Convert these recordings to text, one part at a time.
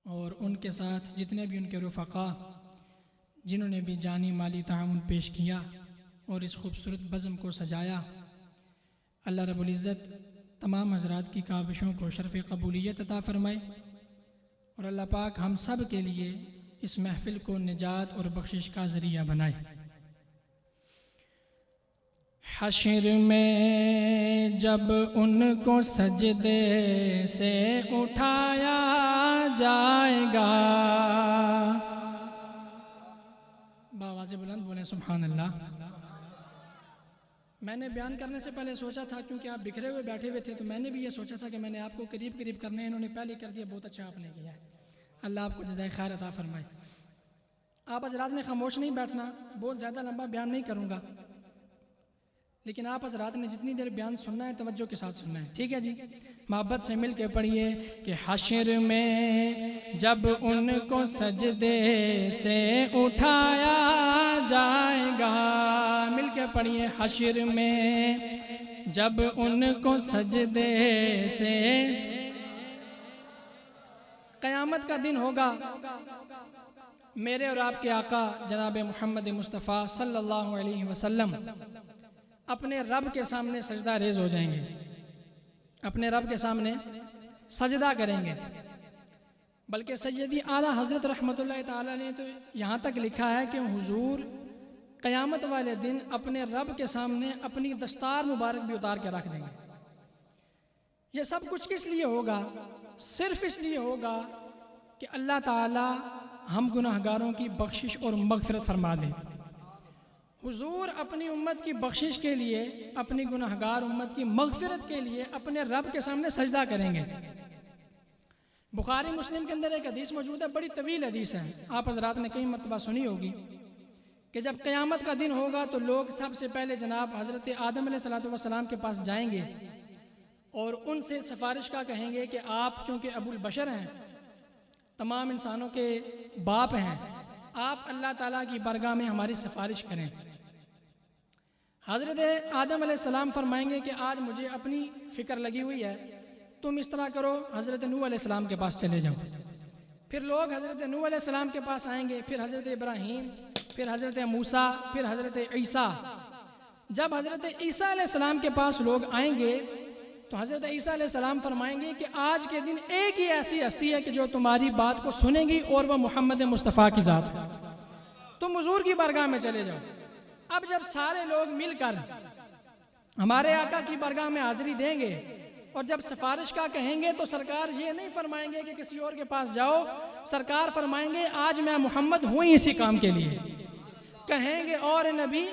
اور ان کے ساتھ جتنے بھی ان کے رفقا جنہوں نے بھی جانی مالی تعاون پیش کیا اور اس خوبصورت بزم کو سجایا، اللہ رب العزت تمام حضرات کی کاوشوں کو شرف قبولیت عطا فرمائے، اور اللہ پاک ہم سب کے لیے اس محفل کو نجات اور بخشش کا ذریعہ بنائے۔ حشر میں جب ان کو سجدے سے اٹھایا جائے گا، بآواز بلند بولیں سبحان اللہ۔ میں نے بیان کرنے سے پہلے سوچا تھا، کیونکہ آپ بکھرے ہوئے بیٹھے ہوئے تھے، تو میں نے بھی یہ سوچا تھا کہ میں نے آپ کو قریب قریب کرنے، انہوں نے پہلے کر دیا، بہت اچھا آپ نے کیا ہے، اللہ آپ کو جزائے خیر عطا فرمائے۔ آپ حضرات نے خاموش نہیں بیٹھنا، بہت زیادہ لمبا بیان نہیں کروں گا، لیکن آپ حضرات نے جتنی دیر بیان سننا ہے توجہ کے ساتھ سننا ہے، ٹھیک ہے جی؟ محبت سے مل کے پڑھیے کہ حشر میں جب ان کو سجدے سے اٹھایا جائے گا، مل کے پڑھیے، حشر میں جب ان کو سجدے سے، قیامت کا دن ہوگا، میرے اور آپ کے آقا جناب محمد مصطفیٰ صلی اللہ علیہ وسلم اپنے رب کے سامنے سجدہ ریز ہو جائیں گے، اپنے رب کے سامنے سجدہ کریں گے۔ بلکہ سیدی اعلیٰ حضرت رحمت اللہ تعالیٰ نے تو یہاں تک لکھا ہے کہ حضور قیامت والے دن اپنے رب کے سامنے اپنی دستار مبارک بھی اتار کے رکھ دیں گے۔ یہ سب کچھ کس لیے ہوگا؟ صرف اس لیے ہوگا کہ اللہ تعالیٰ ہم گناہگاروں کی بخشش اور مغفرت فرما دیں۔ حضور اپنی امت کی بخشش کے لیے، اپنی گناہگار امت کی مغفرت کے لیے اپنے رب کے سامنے سجدہ کریں گے۔ بخاری مسلم کے اندر ایک حدیث موجود ہے، بڑی طویل حدیث ہے، آپ حضرات نے کئی مرتبہ سنی ہوگی، کہ جب قیامت کا دن ہوگا تو لوگ سب سے پہلے جناب حضرت آدم علیہ السلام کے پاس جائیں گے اور ان سے سفارش کا کہیں گے کہ آپ چونکہ ابو البشر ہیں، تمام انسانوں کے باپ ہیں، آپ اللہ تعالیٰ کی بارگاہ میں ہماری سفارش کریں۔ حضرت آدم علیہ السلام فرمائیں گے کہ آج مجھے اپنی فکر لگی ہوئی ہے، تم اس طرح کرو، حضرت نوح علیہ السلام کے پاس چلے جاؤ۔ پھر لوگ حضرت نوح علیہ السلام کے پاس آئیں گے، پھر حضرت ابراہیم، پھر حضرت موسیٰ، پھر حضرت عیسیٰ۔ جب حضرت عیسیٰ علیہ السلام کے پاس لوگ آئیں گے تو حضرت عیسیٰ علیہ السلام فرمائیں گے کہ آج کے دن ایک ہی ایسی ہستی ہے کہ جو تمہاری بات کو سنے گی، اور وہ محمد مصطفیٰ کی ذات ہے، تم حضور کی بارگاہ میں چلے جاؤ۔ اب جب سارے لوگ مل کر ہمارے آقا کی بارگاہ میں حاضری دیں گے اور جب سفارش کا کہیں گے تو سرکار یہ نہیں فرمائیں گے کہ کسی اور کے پاس جاؤ، سرکار فرمائیں گے آج میں محمد ہوں ہی اسی کام کے لیے۔ کہیں گے اور نبی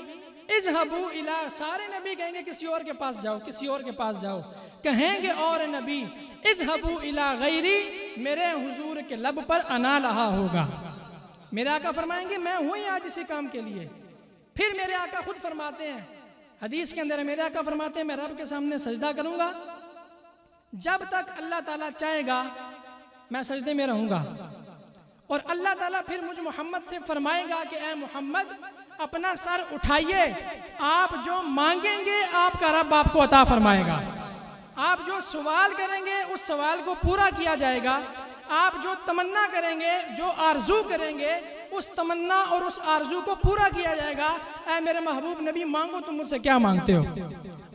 اذهبوا الی، سارے نبی کہیں گے کسی اور کے پاس جاؤ، کسی اور کے پاس جاؤ۔ کہیں گے اور نبی اذهبوا الی غیری، میرے حضور کے لب پر انا لہا ہوگا، میرے آقا فرمائیں گے میں ہوں ہی آج اسی کام کے لیے۔ پھر میرے آقا خود فرماتے ہیں، حدیث کے اندر میرے آقا فرماتے ہیں میں رب کے سامنے سجدہ کروں گا جب تک اللہ تعالیٰ چاہے گا میں سجدے میں رہوں گا، اور اللہ تعالیٰ پھر مجھ محمد سے فرمائے گا کہ اے محمد اپنا سر اٹھائیے، آپ جو مانگیں گے آپ کا رب آپ کو عطا فرمائے گا، آپ جو سوال کریں گے اس سوال کو پورا کیا جائے گا، آپ جو تمنا کریں گے، جو آرزو کریں گے اس تمنا اور اس آرزو کو پورا کیا جائے گا۔ اے میرے محبوب نبی مانگو تم مجھ سے کیا مانگتے ہو،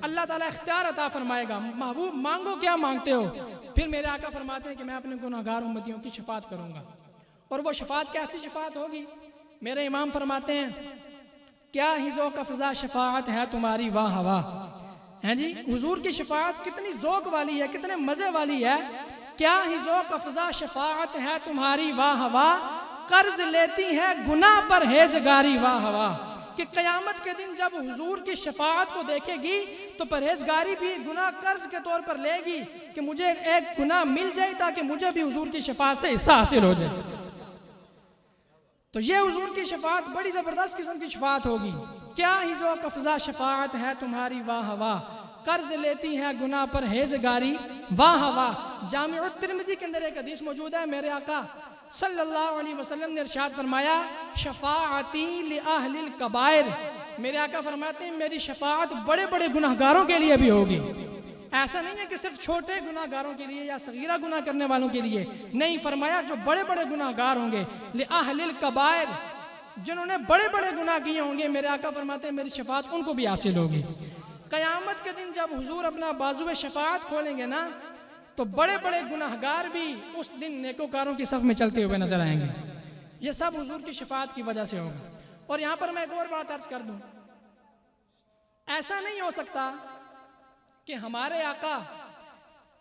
اللہ تعالیٰ اختیار عطا فرمائے گا، محبوب مانگو کیا مانگتے ہو۔ پھر میرے آقا فرماتے ہیں کہ میں اپنے گناہگار امتیوں کی شفاعت کروں گا، اور وہ شفاعت کیسی شفاعت ہوگی؟ میرے امام فرماتے ہیں کیا ہی ذوق افزا شفاعت ہے تمہاری واہ واہ، ہیں جی حضور کی شفاعت کتنی ذوق والی ہے، کتنے مزے والی ہے۔ کیا ہی ذوق افزا شفاعت ہے تمہاری واہ واہ، قرض لیتی ہے گناہ پر پرہیزگاری واہ واہ، کہ قیامت کے دن جب حضور کی شفاعت کو دیکھے گی تو پرہیزگاری بھی گناہ قرض کے طور پر لے گی کہ مجھے ایک گناہ مل جائے تاکہ مجھے بھی حضور کی شفاعت سے حصہ حاصل ہو جائے۔ تو یہ حضور کی شفاعت بڑی زبردست قسم کی شفاعت ہوگی۔ کیا ہی ذوق افزا شفاعت ہے تمہاری واہ واہ، قرض لیتی ہے گناہ پر پرہیزگاری واہ واہ۔ جامع الترمذی کے اندر ایک حدیث موجود ہے، میرے آقا صلی اللہ علیہ وسلم نے ارشاد فرمایا شفاعتی لأہل الکبائر، میرے آقا فرماتے ہیں میری شفاعت بڑے بڑے گناہگاروں کے لیے بھی ہوگی۔ ایسا نہیں ہے کہ صرف چھوٹے گناہ گاروں کے لیے یا صغیرہ گناہ کرنے والوں کے لیے نہیں، فرمایا جو بڑے بڑے گناہ گار ہوں گے، لِأَهْلِ الْكَبَائِرِ، جنہوں نے بڑے بڑے گناہ کیے ہوں گے، میرے آقا فرماتے ہیں میری شفاعت ان کو بھی حاصل ہوگی۔ قیامت کے دن جب حضور اپنا بازو شفاعت کھولیں گے نا، تو بڑے بڑے گناہ گار بھی اس دن نیکوکاروں کی صف میں چلتے ہوئے نظر آئیں گے۔ یہ سب حضور کی شفاعت کی وجہ سے ہوگا۔ اور یہاں پر میں ایک اور بات عرض کر دوں، ایسا نہیں ہو سکتا کہ ہمارے آقا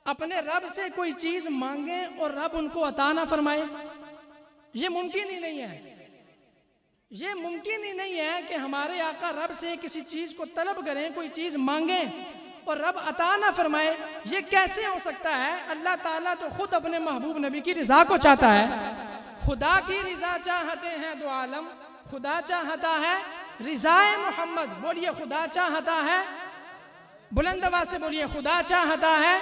اپنے رب سے کوئی چیز مانگیں اور رب ان کو عطا نہ فرمائے۔ یہ ممکن ہی نہیں ہے، یہ ممکن ہی نہیں ہے کہ ہمارے آقا رب سے کسی چیز کو طلب کریں، کوئی چیز مانگیں اور رب عطا نہ فرمائے۔ یہ کیسے ہو سکتا ہے؟ اللہ تعالیٰ تو خود اپنے محبوب نبی کی رضا کو چاہتا ہے۔ خدا کی رضا چاہتے ہیں دو عالم، خدا چاہتا ہے رضا محمد۔ بولیے خدا چاہتا ہے، بلند آواز سے بولیے خدا چاہتا ہے۔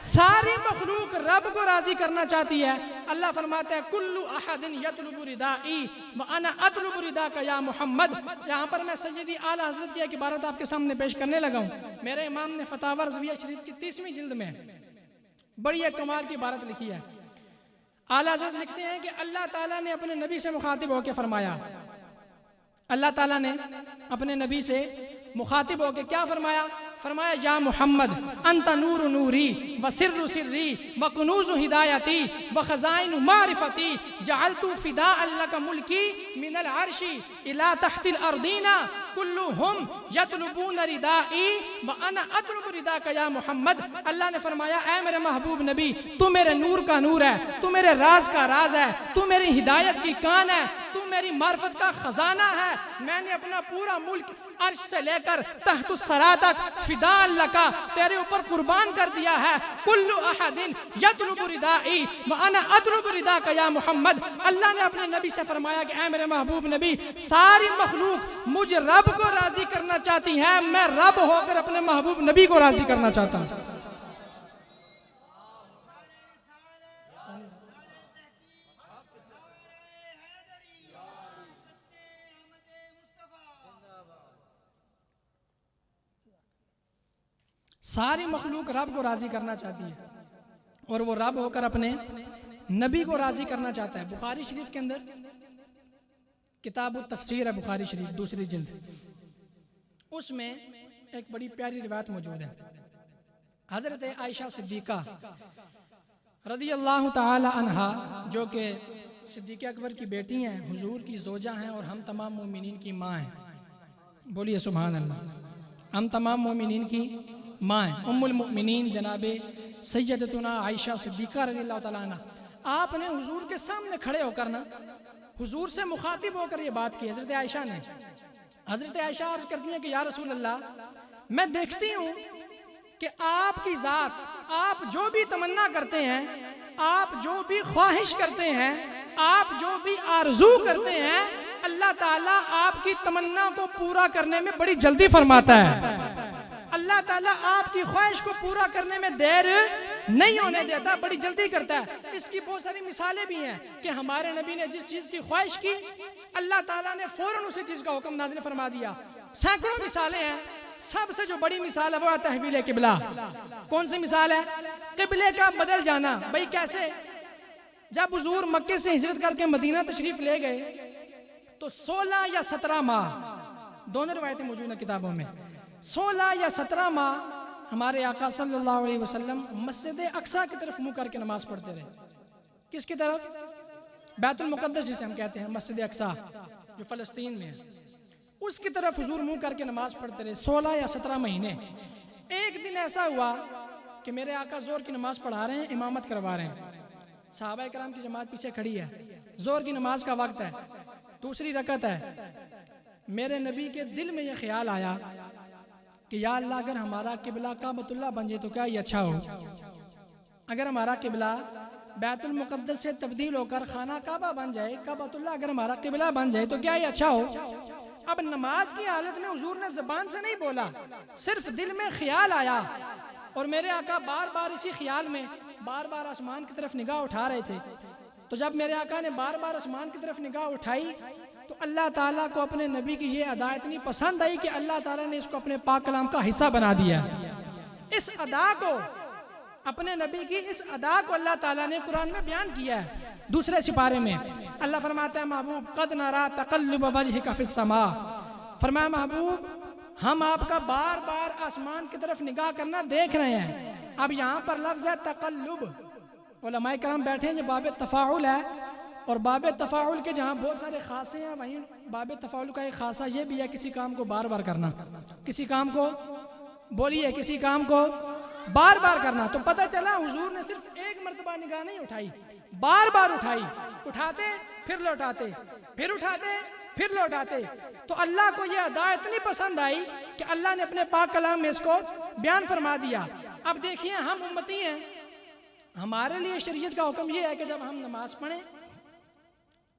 ساری مخلوق رب کو راضی کرنا چاہتی ہے۔ اللہ فرماتا ہے کلُّ احد یطلب ردائی وانا اطلب رداک یا محمد۔ یہاں پر میں سیدی اعلیٰ حضرت کی ایک عبارت آپ کے سامنے پیش کرنے لگا ہوں۔ میرے امام نے فتاوی رضویہ شریف کی 30ویں جلد میں بڑی ایک کمال کی عبارت لکھی ہے۔ اعلیٰ حضرت لکھتے ہیں کہ اللہ تعالیٰ نے اپنے نبی سے مخاطب ہو کے فرمایا، اللہ تعالیٰ نے اپنے نبی سے مخاطب ہو کے کیا فرمایا؟ فرمایا یا محمد انت نور نوری و سر سری و کنوز ہدایتی و خزائن معرفتی جعلت فداء لک ملکی من العرش الى تحت الارضین کلہم یطلبون ردائی و انا اطلب رداک یا محمد۔ اللہ نے فرمایا اے میرے محبوب نبی، تو میرے نور کا نور ہے، تو میرے راز کا راز ہے، تو میری ہدایت کی کان ہے، تو میری معرفت کا خزانہ ہے۔ میں نے اپنا پورا ملک عرش سے لے کر تحت الثری تک فداء لکا تیرے اوپر قربان کر دیا ہے۔ کل احد یطلب ردائی وانا اطلب رداک یا محمد۔ اللہ نے اپنے نبی سے فرمایا کہ اے میرے محبوب نبی، ساری مخلوق مجھ رب کو راضی کرنا چاہتی ہے، میں رب ہو کر اپنے محبوب نبی کو راضی کرنا چاہتا ہوں۔ ساری مخلوق رب کو راضی کرنا چاہتی ہے اور وہ رب ہو کر اپنے نبی کو راضی کرنا چاہتا ہے۔ بخاری شریف کے اندر کتاب التفسیر ہے، بخاری شریف 2 جلد، اس میں ایک بڑی پیاری روایت موجود ہے۔ حضرت عائشہ صدیقہ رضی اللہ تعالی عنہا، جو کہ صدیق اکبر کی بیٹی ہیں، حضور کی زوجہ ہیں اور ہم تمام مومنین کی ماں ہیں۔ بولیے سبحان اللہ۔ ہم تمام مومنین کی ماں ہیں، ام المؤمنین جناب سیدتنا عائشہ صدیقہ رضی اللہ تعالیٰ عنہ۔ آپ نے حضور کے سامنے کھڑے ہو کر نا، حضور سے مخاطب ہو کر یہ بات کی حضرت عائشہ نے۔ حضرت عائشہ عرض کرتی ہیں کہ یا رسول اللہ، میں دیکھتی ہوں کہ آپ کی ذات، آپ جو بھی تمنا کرتے ہیں، آپ جو بھی خواہش کرتے ہیں، آپ جو بھی آرزو کرتے ہیں، اللہ تعالیٰ آپ کی تمنا کو پورا کرنے میں بڑی جلدی فرماتا ہے۔ اللہ تعالیٰ آپ کی خواہش کو پورا کرنے میں دیر نہیں ہونے دیتا، بڑی جلدی کرتا ہے۔ اس کی بہت ساری مثالیں بھی ہیں کہ ہمارے نبی نے جس چیز کی خواہش کی، اللہ تعالیٰ نے فوراً اسی چیز کا حکم نازل فرما دیا۔ سینکڑوں مثالیں ہیں، سب سے جو بڑی مثال ہے وہ تحویل قبلہ۔ کون سی مثال ہے؟ قبلے کا بدل جانا۔ بھئی کیسے؟ جب حضور مکے سے ہجرت کر کے مدینہ تشریف لے گئے تو 16 یا 17 ماہ، دونوں روایتیں موجود ہیں کتابوں میں، 16 یا 17 ماہ ہمارے آقا صلی اللہ علیہ وسلم مسجد اقصیٰ کی طرف منہ کر کے نماز پڑھتے رہے۔ کس کی طرف؟ بیت المقدس جسے ہم کہتے ہیں، مسجد اقصیٰ جو فلسطین میں ہے، اس کی طرف حضور منہ کر کے نماز پڑھتے رہے 16 یا 17 مہینے۔ ایک دن ایسا ہوا کہ میرے آقا زور کی نماز پڑھا رہے ہیں، امامت کروا رہے ہیں، صحابہ کرام کی جماعت پیچھے کھڑی ہے، زور کی نماز کا وقت ہے، دوسری رکعت ہے۔ میرے نبی کے دل میں یہ خیال آیا کہ یا اللہ، اگر ہمارا قبلہ کعبۃ اللہ بن جائے تو کیا یہ اچھا ہو؟ اگر ہمارا قبلہ بیت المقدس سے تبدیل ہو کر خانہ کعبہ بن جائے، کعبۃ اللہ اگر ہمارا قبلہ بن جائے تو کیا یہ اچھا ہو؟ اب نماز کی حالت میں حضور نے زبان سے نہیں بولا، صرف دل میں خیال آیا، اور میرے آقا بار بار اسی خیال میں بار بار آسمان کی طرف نگاہ اٹھا رہے تھے۔ تو جب میرے آقا نے بار بار آسمان کی طرف نگاہ اٹھائی تو اللہ تعالیٰ کو اپنے نبی کی یہ ادا اتنی پسند آئی کہ اللہ تعالیٰ نے اس کو اپنے پاک کلام کا حصہ بنا دیا۔ اس ادا کو، اپنے نبی کی اس ادا کو اللہ تعالیٰ نے قرآن میں بیان کیا ہے۔ دوسرے سپارے میں اللہ فرماتا ہے محبوب قد نرا تقلب وجہک فی السماء، فرمایا محبوب ہم آپ کا بار بار آسمان کی طرف نگاہ کرنا دیکھ رہے ہیں۔ اب یہاں پر لفظ ہے تقلب، علماء کرام بیٹھے ہیں، یہ باب تفاعل ہے، اور باب تفاعل کے جہاں بہت سارے خاصے ہیں وہیں باب تفاعل کا ایک خاصہ یہ بھی ہے کسی کام کو بار بار کرنا، کسی کام کو بولیے کسی کام کو بار بار کرنا۔ تو پتہ چلا حضور نے صرف ایک مرتبہ نگاہ نہیں اٹھائی، بار بار اٹھائی، اٹھاتے پھر لوٹاتے، پھر اٹھاتے پھر لوٹاتے۔ تو اللہ کو یہ ادا اتنی پسند آئی کہ اللہ نے اپنے پاک کلام میں اس کو بیان فرما دیا۔ اب دیکھیے ہم امتی ہیں، ہمارے لیے شریعت کا حکم یہ ہے کہ جب ہم نماز پڑھیں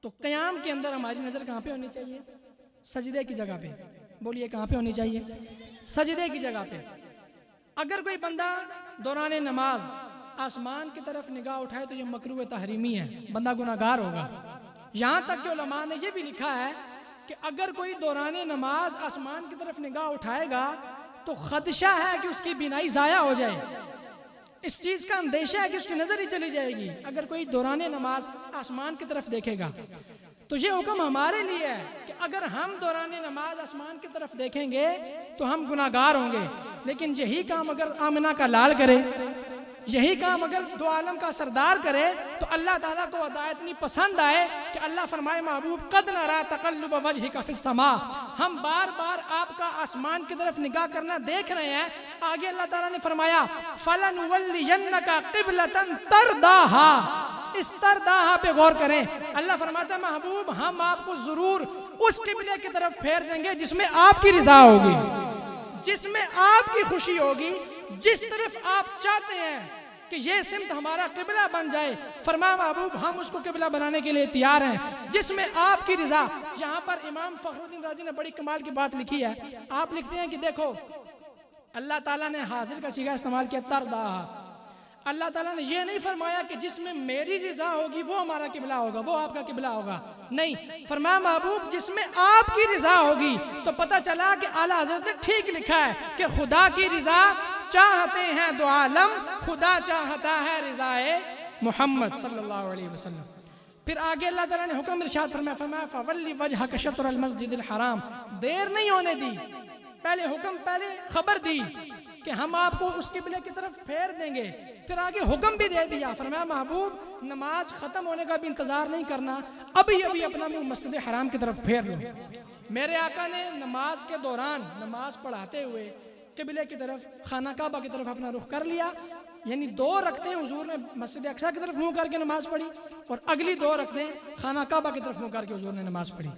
تو قیام کے اندر ہماری نظر کہاں پہ ہونی چاہیے؟ سجدے کی جگہ پہ۔ بولیے کہاں پہ ہونی چاہیے؟ سجدے کی جگہ پہ۔ اگر کوئی بندہ دوران نماز آسمان کی طرف نگاہ اٹھائے تو یہ مکروہ تحریمی ہے، بندہ گناہگار ہوگا۔ یہاں تک کہ علماء نے یہ بھی لکھا ہے کہ اگر کوئی دوران نماز آسمان کی طرف نگاہ اٹھائے گا تو خدشہ ہے کہ اس کی بینائی ضائع ہو جائے، اس چیز کا اندیشہ ہے کہ اس کی نظر ہی چلی جائے گی اگر کوئی دوران نماز آسمان کی طرف دیکھے گا۔ تو یہ حکم ہمارے لیے ہے کہ اگر ہم دوران نماز آسمان کی طرف دیکھیں گے تو ہم گناہگار ہوں گے، لیکن یہی کام اگر آمنہ کا لال کرے، یہی کام اگر دو عالم کا سردار کرے تو اللہ تعالیٰ کو ادا اتنی پسند آئے کہ اللہ فرمائے محبوب قد نرا تقلب وجہک فی السماء، ہم بار بار آپ کا آسمان کی طرف نگاہ کرنا دیکھ رہے ہیں۔ آگے اللہ تعالیٰ نے فرمایا فَلَنُوَلِّيَنَّكَ قِبْلَةً تَرْضَاهَا، اس ترضاها پہ غور کریں۔ اللہ فرماتا ہے محبوب ہم آپ کو ضرور اس قبلے کی طرف پھیر دیں گے جس میں آپ کی رضا ہوگی، جس میں آپ کی خوشی ہوگی، جس طرف آپ چاہتے ہیں کہ یہ سمت ہمارا قبلہ بن جائے۔ فرمایا محبوب ہم اس کو قبلہ بنانے کے لیے تیار ہیں جس میں آپ کی رضا۔ یہاں پر امام فخر الدین رازی نے بڑی کمال کی بات لکھی ہے، آپ لکھتے ہیں کہ دیکھو اللہ تعالیٰ نے حاضر کا صیغہ استعمال کیا ترضاها، اللہ تعالیٰ نے یہ نہیں فرمایا کہ جس میں میری رضا ہوگی وہ ہمارا قبلہ ہوگا، وہ آپ کا قبلہ ہوگا، نہیں، فرمایا محبوب جس میں آپ کی رضا ہوگی۔ تو پتہ چلا کہ اعلیٰ حضرت نے ٹھیک لکھا ہے کہ خدا کی رضا چاہتے ہیں دو عالم، خدا چاہتا ہے رضائے محمد صلی اللہ علیہ وسلم۔ پھر آگے اللہ تعالیٰ نے حکم ارشاد فرمایا فَوَلِّ وَجْهَكَ شَطْرَ الْمَسْجِدِ الْحَرَامِ، دیر نہیں ہونے دی، پہلے حکم، پہلے خبر دی کہ ہم آپ کو اس قبلے کی طرف پھیر دیں گے، پھر آگے حکم بھی دے دیا، فرمایا محبوب نماز ختم ہونے کا بھی انتظار نہیں کرنا، ابھی ابھی اپنا منہ مسجد حرام کی طرف پھیر لو۔ میرے آقا نے نماز کے دوران نماز پڑھاتے ہوئے قبلے کی طرف، خانہ کعبہ کی طرف اپنا رخ کر لیا، یعنی 2 رکعتیں حضور نے مسجد اقصیٰ کی طرف منہ کر کے نماز پڑھی، اور اگلی 2 رکعتیں خانہ کعبہ کی طرف منہ کر کے حضور نے نماز پڑھی۔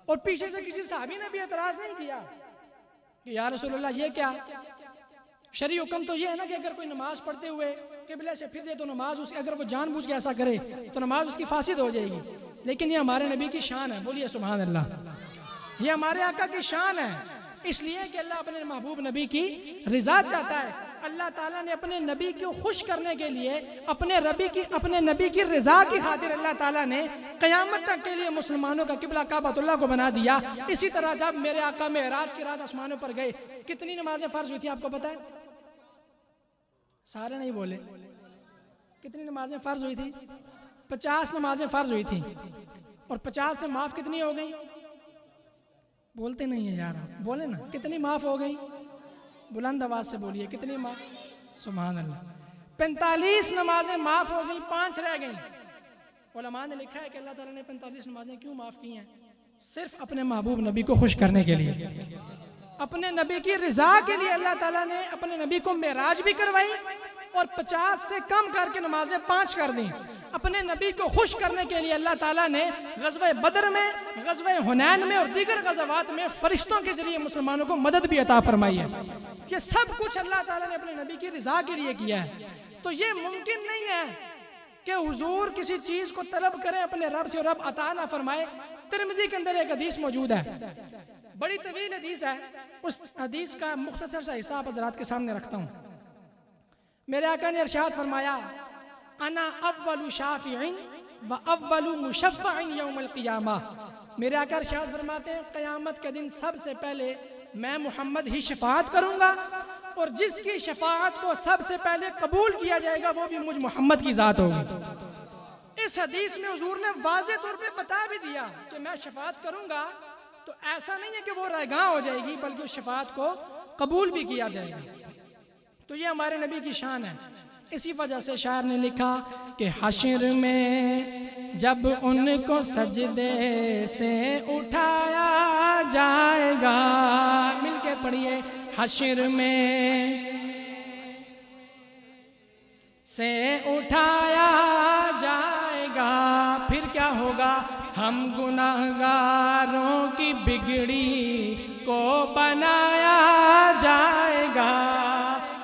اور پیچھے سے کسی صحابی نے بھی اعتراض نہیں کیا کہ یا رسول اللہ یہ کیا؟ شرعی حکم تو یہ ہے نا کہ اگر کوئی نماز پڑھتے ہوئے قبلے سے پھر جائے تو نماز اس، اگر وہ جان بوجھ کے ایسا کرے تو نماز اس کی فاسد ہو جائے گی، لیکن یہ ہمارے نبی کی شان ہے، بولیے سبحان اللہ، یہ ہمارے آقا کی شان ہے، اس لیے کہ اللہ اپنے محبوب نبی کی رضا چاہتا ہے۔ اللہ تعالیٰ نے اپنے نبی کو خوش کرنے کے لیے اپنے نبی کی رضا کی خاطر اللہ تعالیٰ نے قیامت تک کے لیے مسلمانوں کا قبلہ کعبۃ اللہ کو بنا دیا۔ اسی طرح جب میرے آقا معراج کی رات آسمانوں پر گئے، کتنی نمازیں فرض ہوئی تھی آپ کو پتہ ہے؟ سارے نہیں بولے، کتنی نمازیں فرض ہوئی تھی؟ 50 نمازیں فرض ہوئی تھی، اور 50 سے معاف کتنی ہو گئی؟ بولتے نہیں ہیں یار، بولے نا، کتنی معاف ہو گئی؟ بلند آواز سے بولیے، کتنی معاف؟ سبحان اللہ، 45 نمازیں معاف ہو گئی، 5 رہ گئیں۔ علماء نے لکھا ہے کہ اللہ تعالیٰ نے 45 نمازیں کیوں معاف کی ہیں؟ صرف اپنے محبوب نبی کو خوش کرنے کے لیے، اپنے نبی کی رضا کے لیے اللہ تعالیٰ نے اپنے نبی کو معراج بھی کروائی، اور 50 سے کم کر کے نمازیں 5 کر دیں۔ اپنے نبی کو خوش کرنے کے لیے اللہ تعالیٰ نے غزوہ بدر میں، غزوہ حنین میں اور دیگر غزوات میں فرشتوں کے ذریعے مسلمانوں کو مدد بھی عطا فرمائی ہے۔ یہ سب کچھ اللہ تعالیٰ نے اپنے نبی کی رضا کے لیے کیا ہے۔ تو یہ ممکن نہیں ہے کہ حضور کسی چیز کو طلب کرے اپنے رب سے اور رب عطا نہ فرمائے۔ ترمذی کے اندر ایک حدیث موجود ہے، بڑی طویل حدیث ہے، اس حدیث کا مختصر سا حصہ آپ حضرات کے سامنے رکھتا ہوں۔ میرے آقا نے ارشاد فرمایا انا اول شافع و اول مشفع یوم القیامہ، میرے آقا ارشاد فرماتے ہیں قیامت کے دن سب سے پہلے میں محمد ہی شفاعت کروں گا، اور جس کی شفاعت کو سب سے پہلے قبول کیا جائے گا وہ بھی مجھ محمد کی ذات ہوگی۔ اس حدیث میں حضور نے واضح طور پہ بتا بھی دیا کہ میں شفاعت کروں گا تو ایسا نہیں ہے کہ وہ رائگاں ہو جائے گی، بلکہ اس شفاعت کو قبول بھی کیا جائے گا۔ تو یہ ہمارے نبی کی شان ہے۔ اسی وجہ سے شاعر نے لکھا کہ حشر میں جب ان کو سجدے سے اٹھایا جائے گا، مل کے پڑھیے، حشر میں سے اٹھایا جائے گا، پھر کیا ہوگا؟ ہم گناہگاروں کی بگڑی کو بنایا جائے گا،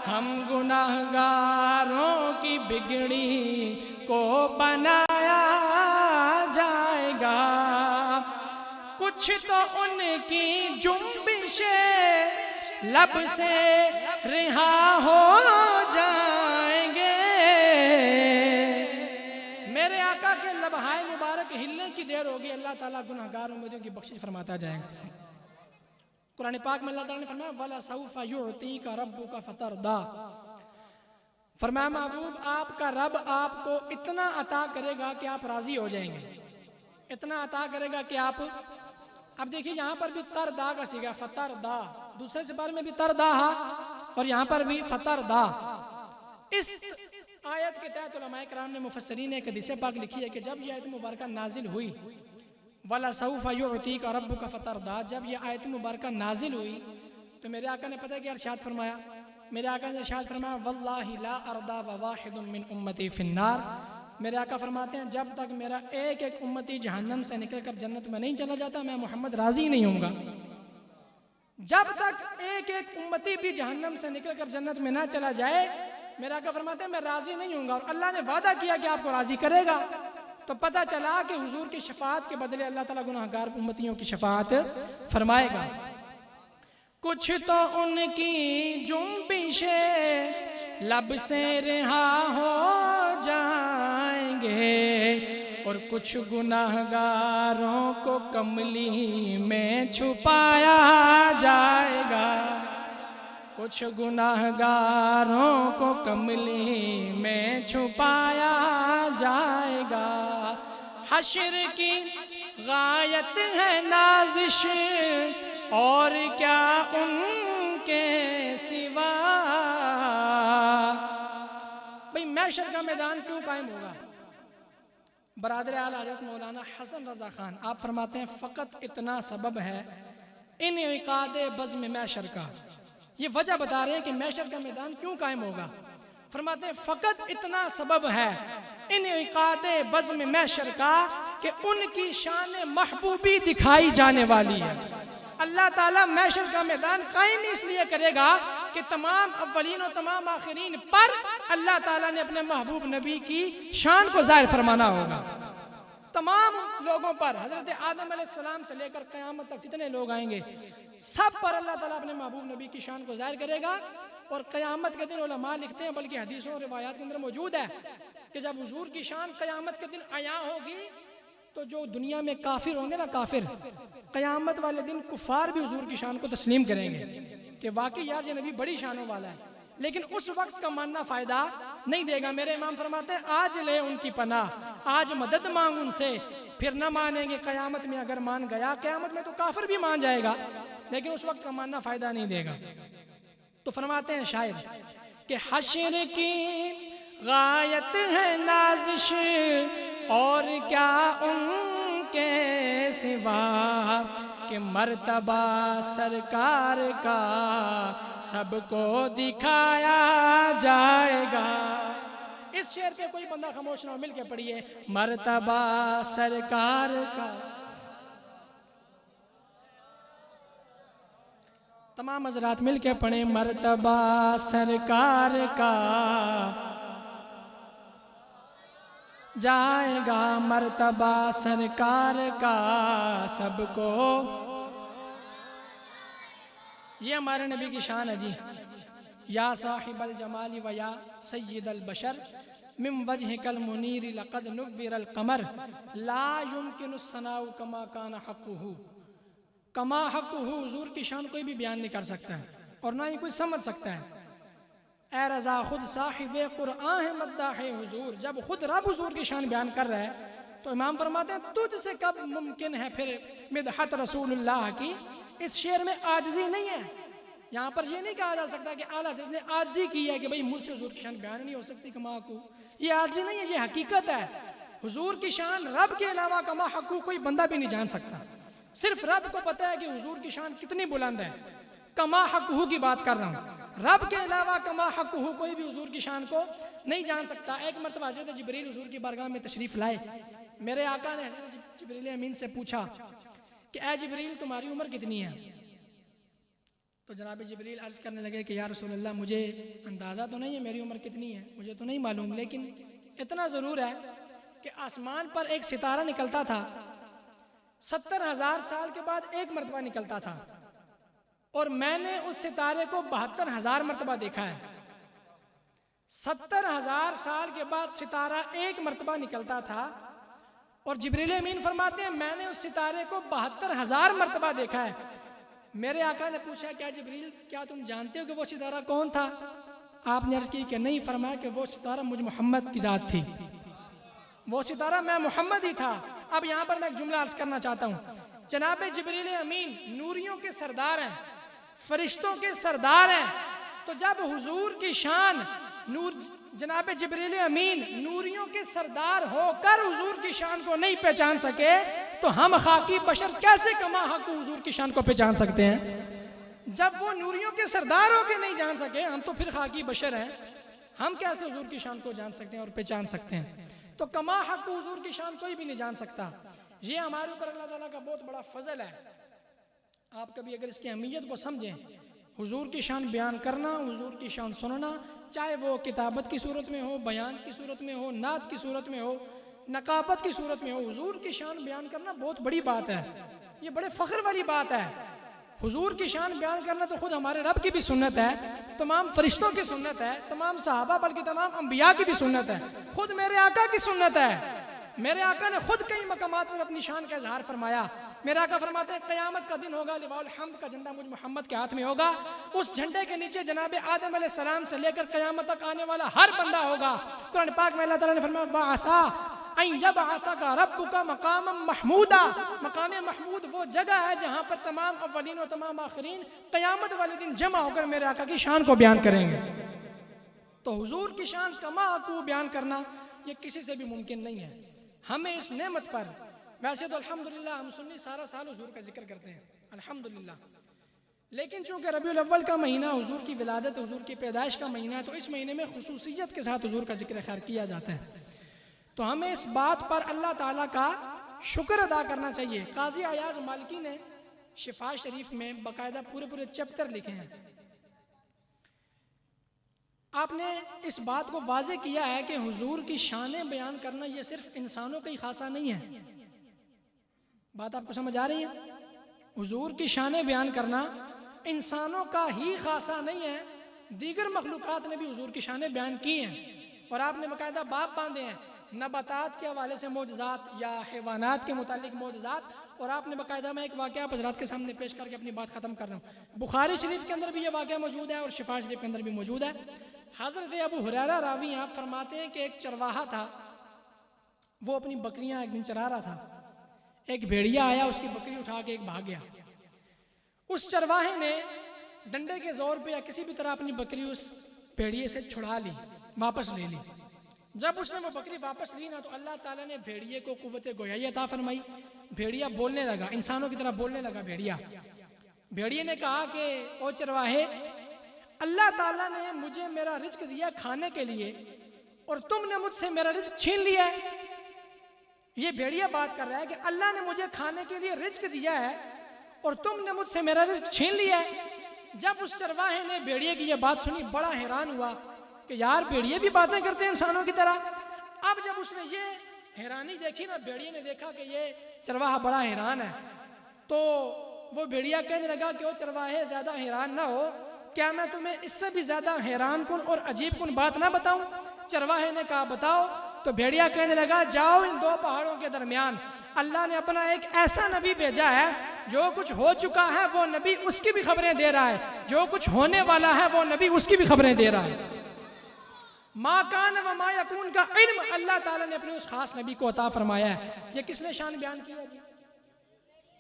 ہم گناہگاروں کی بگڑی کو بنایا جائے گا، کچھ تو ان کی جنبشیں لب سے رہا ہو جائیں گے، میرے آقا کے لبہائے مبارک ہلنے کی دیر ہوگی، اللہ تعالیٰ گناہگار امیدوں کی بخشش فرماتا جائے گا۔ قرآن پاک میں اللہ تعالیٰ نے فرمایا وَلَسَوْفَ يُعْطِيكَ رَبُّكَ فَتَرْضَىٰ، فرمایا محبوب آپ کا رب آپ کو اتنا عطا کرے گا کہ آپ راضی ہو جائیں گے، اتنا عطا کرے گا کہ آپ، اب دیکھیے یہاں پر بھی تردا کا صیغہ فتردا، دوسرے سپارے میں بھی تردا اور یہاں پر بھی فتردا۔ اس آیت کے تحت علماء کرام نے مفسرین نے ایک حدیث پاک لکھی ہے کہ جب یہ آیت مبارکہ نازل ہوئی وَلَسَوْفَ يُعْطِيكَ رَبُّكَ فَتَرْضَىٰ، جب یہ آیت مبارکہ نازل ہوئی تو میرے آقا نے پتہ کیا ارشاد فرمایا؟ میرے آقا نے ارشاد فرمایا وَاللَّهِ لَا أَرْضَىٰ وَوَاحِدٌ مِّنْ أُمَّتِي فِي النَّارِ، میرے آقا فرماتے ہیں جب تک میرا ایک ایک امتی جہنم سے نکل کر جنت میں نہیں چلا جاتا میں محمد راضی نہیں ہوں گا، جب تک ایک ایک امتی بھی جہنم سے نکل کر جنت میں نہ چلا جائے میرے آقا فرماتے ہیں میں راضی نہیں ہوں گا، اور اللہ نے وعدہ کیا کہ آپ کو راضی کرے گا۔ تو پتہ چلا کہ حضور کی شفاعت کے بدلے اللہ تعالیٰ گناہگار امتیوں کی شفاعت فرمائے گا۔ کچھ تو ان کی جنبشیں لب سے رہا ہو جائیں گے، اور کچھ گناہگاروں کو کملی میں چھپایا جائے گا، کچھ گناہگاروں کو کملی میں چھپایا جائے گا، حشر کی غایت ہے نازش اور کیا ان کے سوا، بھئی محشر کا میدان کیوں قائم ہوگا؟ برادر اعلیٰ حضرت مولانا حسن رضا خان آپ فرماتے ہیں فقط اتنا سبب ہے انعقاد بزم محشر کا، یہ وجہ بتا رہے ہیں کہ محشر کا میدان کیوں قائم ہوگا، فرماتے ہیں فقط اتنا سبب ہے انعقاد بزم محشر کا کہ ان کی شان محبوبی دکھائی جانے والی ہے۔ اللہ تعالیٰ محشر کا میدان قائم اس لیے کرے گا کہ تمام اولین و تمام آخرین پر اللہ تعالیٰ نے اپنے محبوب نبی کی شان کو ظاہر فرمانا ہوگا، تمام لوگوں پر، حضرت آدم علیہ السلام سے لے کر قیامت تک جتنے لوگ آئیں گے سب پر اللہ تعالیٰ اپنے محبوب نبی کی شان کو ظاہر کرے گا۔ اور قیامت کے دن علماء لکھتے ہیں بلکہ حدیثوں اور روایات کے اندر موجود ہے کہ جب حضور کی شان قیامت کے دن عیاں ہوگی تو جو دنیا میں کافر ہوں گے نا، کافر، قیامت والے دن کفار بھی حضور کی شان کو تسلیم کریں گے کہ واقعی یار یہ نبی بڑی شانوں والا ہے، لیکن اس وقت کا ماننا فائدہ نہیں دے گا۔ میرے امام فرماتے ہیں آج لے ان کی پناہ، آج مدد مانگ ان سے، پھر نہ مانیں گے قیامت میں، اگر مان گیا قیامت میں تو کافر بھی مان جائے گا، لیکن اس وقت کا ماننا فائدہ نہیں دے گا۔ تو فرماتے ہیں شاعر کہ حشر کی غایت ہے نازش اور کیا ان کے سوا، کہ مرتبہ سرکار کا سب کو دکھایا جائے گا۔ اس شعر پہ کوئی بندہ خاموش نہ ہو، مل کے پڑھیے، مرتبہ سرکار کا، تمام حضرات مل کے پڑھیں، مرتبہ سرکار کا جائے گا، مرتبہ سرکار کا سب کو، یہ ہمارے نبی کی شان ہے جی۔ یا صاحب الجمال و یا سید البشر من وجهك المنیر لقد نور القمر لا يمكن الثناء كما كان حقه، کما حقه، حضور کی شان کوئی بھی بیان نہیں کر سکتا ہے اور نہ ہی کوئی سمجھ سکتا ہے، اے رضا خود صاحب قرآن ہے مداح حضور. جب خود رب حضور کی شان بیان کر رہا ہے تو امام فرماتے ہیں تجھ سے کب ممکن ہے پھر مدحت رسول اللہ کی. اس شعر میں عاجزی نہیں ہے. یہاں پر یہ نہیں کہا جا سکتا کہ اعلیٰ حضرت نے عاجزی کی ہے کہ بھئی مجھ سے حضور کی شان بیان نہیں ہو سکتی کما کو. یہ عاجزی نہیں ہے، یہ حقیقت ہے. حضور کی شان رب کے علاوہ کما حقو کوئی بندہ بھی نہیں جان سکتا. صرف رب کو پتہ ہے کہ حضور کی شان کتنی بلند ہے. کما حقو کی بات کر رہا ہوں. رب کے علاوہ کما حقو کوئی بھی حضور کی شان کو نہیں جان سکتا. ایک مرتبہ حضرت جبریل حضور کی بارگاہ میں تشریف لائے. میرے آقا نے حضرت جبریل امین سے پوچھا کہ اے جبریل تمہاری عمر کتنی ہے؟ تو جناب جبریل عرض کرنے لگے کہ یا رسول اللہ مجھے اندازہ تو نہیں ہے میری عمر کتنی ہے، مجھے تو نہیں معلوم، لیکن اتنا ضرور ہے کہ آسمان پر ایک ستارہ نکلتا تھا 70,000 سال کے بعد ایک مرتبہ نکلتا تھا، اور میں نے اس ستارے کو 72,000 مرتبہ دیکھا ہے. 70,000 سال کے بعد ستارہ ایک مرتبہ نکلتا تھا، اور جبریل امین فرماتے ہیں میں نے اس ستارے کو 72,000 مرتبہ دیکھا ہے. میرے آقا نے پوچھا کیا جبریل کیا تم جانتے ہو کہ وہ ستارہ کون تھا؟ آپ نے عرض کی کہ نہیں. فرمایا کہ وہ ستارہ مجھ محمد کی ذات تھی، وہ ستارہ میں محمد ہی تھا. اب یہاں پر میں ایک جملہ عرض کرنا چاہتا ہوں. جناب جبریل امین نوریوں کے سردار ہیں، فرشتوں کے سردار ہیں. تو جب حضور کی شان جناب جبریل امین نوریوں کے سردار ہو کر حضور کی شان کو نہیں پہچان سکے تو ہم خاکی بشر کیسے کما حق حضور کی شان کو پہچان سکتے ہیں؟ جب وہ نوریوں کے سردار ہو کے نہیں جان سکے، ہم تو پھر خاکی بشر ہیں، ہم کیسے حضور کی شان کو جان سکتے ہیں اور پہچان سکتے ہیں؟ تو کما حق حضور کی شان کوئی بھی نہیں جان سکتا. یہ ہمارے اوپر اللہ تعالیٰ کا بہت بڑا فضل ہے. آپ کبھی اگر اس کی اہمیت کو سمجھیں، حضور کی شان بیان کرنا، حضور کی شان سننا، چاہے وہ کتابت کی صورت میں ہو، بیان کی صورت میں ہو، نعت کی صورت میں ہو، نقابت کی صورت میں ہو، حضور کی شان بیان کرنا بہت بڑی بات ہے. یہ بڑے فخر والی بات ہے. حضور کی شان بیان کرنا تو خود ہمارے رب کی بھی سنت ہے، تمام فرشتوں کی سنت ہے، تمام صحابہ بلکہ تمام انبیاء کی بھی سنت ہے، خود میرے آقا کی سنت ہے. میرے آقا نے خود کئی مقامات پر اپنی شان کا اظہار فرمایا. میرے آقا فرماتے ہیں قیامت کا دن ہوگا، لواء الحمد کا جھنڈا مجھ محمد کے ہاتھ میں ہوگا. اس جھنڈے کے نیچے جناب آدم علیہ السلام سے لے کر قیامت تک آنے والا ہر بندہ ہوگا. قرآن پاک میں اللہ تعالیٰ نے فرمایا وَعَسَىٰ أَن يَبْعَثَكَ رَبُّكَ مَقَامًا مَحْمُودًا. مقام محمود وہ جگہ ہے جہاں پر تمام اولین و تمام آخرین قیامت والے دن جمع ہو کر میرے آقا کی شان کو بیان کریں گے. تو حضور کی شان کما کو بیان کرنا یہ کسی سے بھی ممکن نہیں ہے. ہمیں اس نعمت پر، ویسے تو الحمدللہ ہم سنی سارا سال حضور کا ذکر کرتے ہیں الحمدللہ، لیکن چونکہ ربیع الاول کا مہینہ حضور کی ولادت، حضور کی پیدائش کا مہینہ ہے، تو اس مہینے میں خصوصیت کے ساتھ حضور کا ذکر خیر کیا جاتا ہے. تو ہمیں اس بات پر اللہ تعالیٰ کا شکر ادا کرنا چاہیے. قاضی ایاز مالکی نے شفا شریف میں باقاعدہ پورے چیپٹر لکھے ہیں. آپ نے اس بات کو واضح کیا ہے کہ حضور کی شانیں بیان کرنا یہ صرف انسانوں کا ہی خاصہ نہیں ہے. بات آپ کو سمجھ آ رہی ہے؟ حضور کی شانیں بیان کرنا انسانوں کا ہی خاصہ نہیں ہے، دیگر مخلوقات نے بھی حضور کی شانیں بیان کی ہیں. اور آپ نے باقاعدہ باب باندھے ہیں نباتات کے حوالے سے معجزات یا حیوانات کے متعلق معجزات. اور آپ نے باقاعدہ میں ایک واقعہ حضرات کے سامنے پیش کر کے اپنی بات ختم کر رہا ہوں. بخاری شریف کے اندر بھی یہ واقعہ موجود ہے اور شفا شریف کے اندر بھی موجود ہے. حضرت ابو ہریرہ راوی آپ فرماتے ہیں کہ ایک چرواہا تھا، وہ اپنی بکریاں ایک دن چرا رہا تھا. ایک بھیڑیا آیا، اس کی بکری اٹھا کے ایک بھاگ گیا. اس چرواہے نے ڈنڈے کے زور پہ یا کسی بھی طرح اپنی بکری اس بھیڑیے سے چھڑا لی، واپس لے لی. جب اس نے وہ بکری واپس لی نا تو اللہ تعالیٰ نے بھیڑیے کو قوت گویائی عطا فرمائی. بھیڑیا بولنے لگا، انسانوں کی طرح بولنے لگا. بھیڑیے نے کہا کہ او چرواہے، اللہ تعالیٰ نے مجھے میرا رزق دیا کھانے کے لیے اور تم نے مجھ سے میرا رزق چھین لیا ہے. یہ بھیڑیا بات کر رہا ہے کہ اللہ نے مجھے کھانے کے لیے رزق دیا ہے اور تم نے مجھ سے میرا رزق چھین لیا ہے. جب اس چرواہے نے بھیڑیے کی یہ بات سنی بڑا حیران ہوا کہ یار بھیڑیے بھی باتیں کرتے ہیں انسانوں کی طرح. اب جب اس نے یہ حیرانی دیکھی نا، بھیڑیے نے دیکھا کہ یہ چرواہا بڑا حیران ہے، تو وہ بھیڑیا کہنے لگا کہ وہ چرواہے زیادہ حیران نہ ہو، کیا میں تمہیں اس سے بھی زیادہ حیران کن اور عجیب کن بات نہ بتاؤں؟ چرواہے نے کہا بتاؤ. تو بھیڑیا کہنے لگا جاؤ ان دو پہاڑوں کے درمیان اللہ نے اپنا ایک ایسا نبی بھیجا ہے، جو کچھ ہو چکا ہے وہ نبی اس کی بھی خبریں دے رہا ہے، جو کچھ ہونے والا ہے وہ نبی اس کی بھی خبریں دے رہا ہے. ما کان و ما یکون کا علم اللہ تعالیٰ نے اپنے اس خاص نبی کو عطا فرمایا ہے۔ یہ کس نے شان بیان کیا جی؟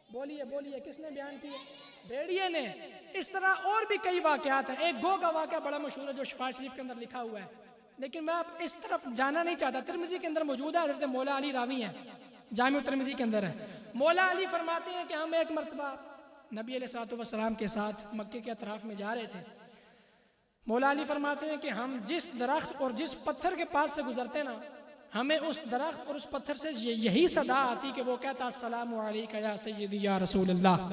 بولیے بولیے، کس نے بیان کیا؟ بھیڑیے نے۔ اس طرح اور بھی کئی واقعات ہیں۔ ایک گو کا واقعہ بڑا مشہور ہے جو شفاء شریف کے اندر لکھا ہوا ہے، لیکن میں اب اس طرف جانا نہیں چاہتا۔ ترمذی کے اندر موجود ہے، حضرت مولا علی راوی ہیں، جامع ترمذی کے اندر ہے۔ مولا علی فرماتے ہیں کہ ہم ایک مرتبہ نبی علیہ الصلوۃ والسلام کے ساتھ مکے کے اطراف میں جا رہے تھے۔ مولا علی فرماتے ہیں کہ ہم جس درخت اور جس پتھر کے پاس سے گزرتے نا، ہمیں اس درخت اور اس پتھر سے یہی صدا آتی کہ وہ کہتا السلام علیکہ یا سیدی یا رسول اللہ۔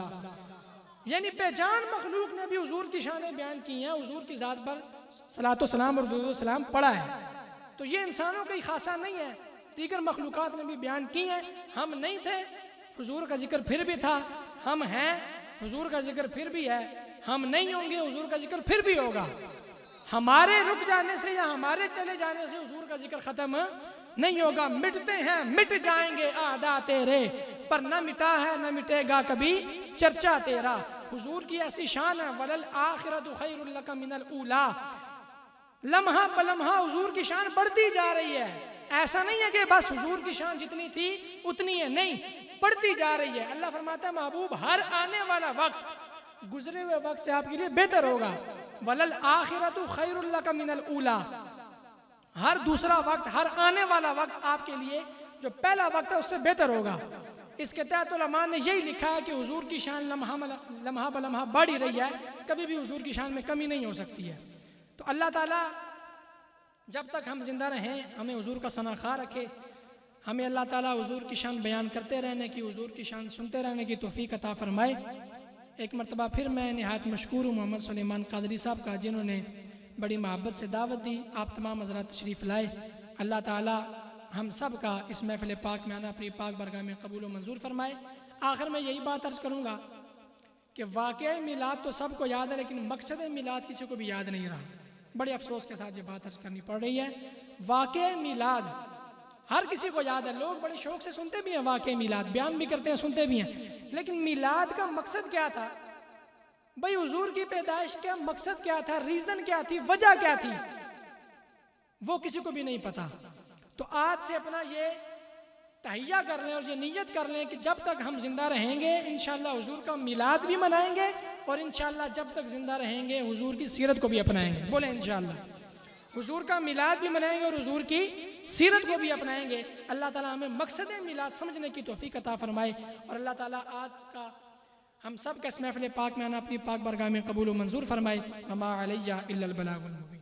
یعنی پہچان مخلوق نے بھی حضور کی شانیں بیان کی ہیں، حضور کی ذات پر صلاۃ و سلام اور درود و سلام پڑھا ہے۔ تو یہ انسانوں کا ہی خاصہ نہیں ہے، دیگر مخلوقات نے بھی بیان کی ہیں۔ ہم نہیں تھے، حضور کا ذکر پھر بھی تھا، ہم ہیں، حضور کا ذکر پھر بھی ہے، ہم نہیں ہوں گے، حضور کا ذکر پھر بھی ہوگا۔ ہمارے رک جانے سے یا ہمارے چلے جانے سے حضور کا ذکر ختم نہیں ہوگا۔ مٹتے ہیں مٹ جائیں گے اعداء تیرے، پر نہ مٹا ہے نہ مٹے گا کبھی چرچا تیرا۔ حضور کی ایسی شان ہے وَلَلْآخِرَةُ خَيْرٌ لَكَ مِنَ الْأُولَىٰ، لمحہ بلمحہ حضور کی شان بڑھتی جا رہی ہے۔ ایسا نہیں ہے کہ بس حضور کی شان جتنی تھی اتنی ہے، نہیں، بڑھتی جا رہی ہے۔ اللہ فرماتا ہے محبوب ہر آنے والا وقت گزرے ہوئے وقت سے آپ کے لیے بہتر ہوگا۔ وَلَلْآخِرَةُ خَيْرٌ لَكَ مِنَ الْأُولَىٰ، ہر دوسرا وقت، ہر آنے والا وقت آپ کے لیے جو پہلا وقت ہے اس سے بہتر ہوگا۔ اس کے تحت علماء نے یہی لکھا ہے کہ حضور کی شان لمحہ بلمحہ بڑھ ہی رہی ہے، کبھی بھی حضور کی شان میں کمی نہیں ہو سکتی ہے۔ تو اللہ تعالیٰ جب تک ہم زندہ رہیں ہمیں حضور کا ثنا خواہ رکھے، ہمیں اللہ تعالیٰ حضور کی شان بیان کرتے رہنے کی، حضور کی شان سنتے رہنے کی توفیق عطا فرمائے۔ ایک مرتبہ پھر میں نہایت مشکور ہوں محمد سلیمان قادری صاحب کا، جنہوں نے بڑی محبت سے دعوت دی، آپ تمام حضرات تشریف لائے۔ اللہ تعالیٰ ہم سب کا اس محفل پاک میں آنا اپنی پاک برگاہ میں قبول و منظور فرمائے۔ آخر میں یہی بات عرض کروں گا کہ واقعہ میلاد تو سب کو یاد ہے، لیکن مقصد میلاد کسی کو بھی یاد نہیں رہا۔ بڑے افسوس کے ساتھ یہ بات عرض کرنی پڑ رہی ہے۔ واقعہ میلاد ہر کسی کو یاد ہے، لوگ بڑے شوق سے سنتے بھی ہیں، واقعہ میلاد بیان بھی کرتے ہیں، سنتے بھی ہیں، لیکن میلاد کا مقصد کیا تھا؟ بھئی حضور کی پیدائش کا مقصد کیا تھا، ریزن کیا تھی، وجہ کیا تھی، وہ کسی کو بھی نہیں پتا۔ تو آج سے اپنا یہ تہیہ کر لیں اور یہ نیت کر لیں کہ جب تک ہم زندہ رہیں گے انشاءاللہ حضور کا میلاد بھی منائیں گے، اور انشاءاللہ جب تک زندہ رہیں گے حضور کی سیرت کو بھی اپنائیں گے۔ بولیں انشاءاللہ حضور کا میلاد بھی منائیں گے اور حضور کی سیرت کو بھی اپنائیں گے۔ اللہ تعالیٰ ہمیں مقصد میلاد سمجھنے کی توفیق عطا فرمائے، اور اللہ تعالیٰ آج کا ہم سب کا اس محفل پاک میں آنا اپنی پاک برگاہ میں قبول و منظور فرمائے۔ وما علیہ الا البلاغ المبین۔